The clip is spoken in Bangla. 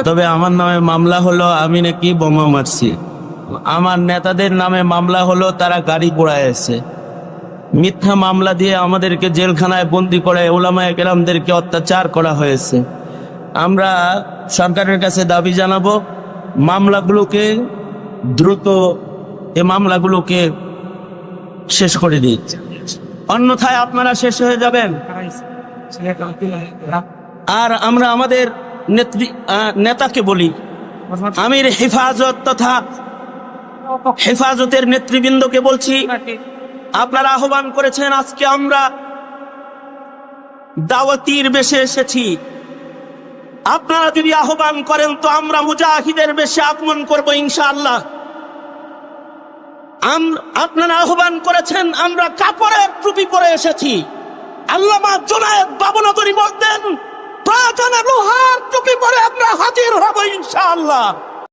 তবে আমার নামে মামলা হলো আমি নাকি বোমা মারছি, আমার নেতাদের নামে মামলা হলো তারা গাড়ি পোড়াইছে। মিথ্যা মামলা দিয়ে আমাদেরকে জেলখানায় বন্দি করে উলামায়ে কেরামদেরকে অত্যাচার করা হয়েছে। আমরা সরকারের কাছে দাবি জানাবো মামলাগুলোকে দ্রুত মামলাগুলোকে শেষ করে দিন, অন্যথায় আপনারা শেষ হয়ে যাবেন। আর আমরা আমাদের নেতাকে বলি, আমির হেফাজত তথা হেফাজতের নেতৃবৃন্দকে বলছি, আপনারা আহ্বান করেছেন, আজকে আমরা দাওয়াতির বেশে এসেছি। আপনারা যদি আহ্বান করেন তো আমরা মুজাহিদের বেশে আগমন করব ইনশাআল্লাহ। আপনারা আহ্বান করেছেন, আমরা কাপড়ের টুপি পরে এসেছি। আল্লামা জুনায়েদ বাবুনগরী বলতেন, প্রয়োজনে লোহার টুপি পরে আমরা হাজির হব ইনশাআল্লাহ।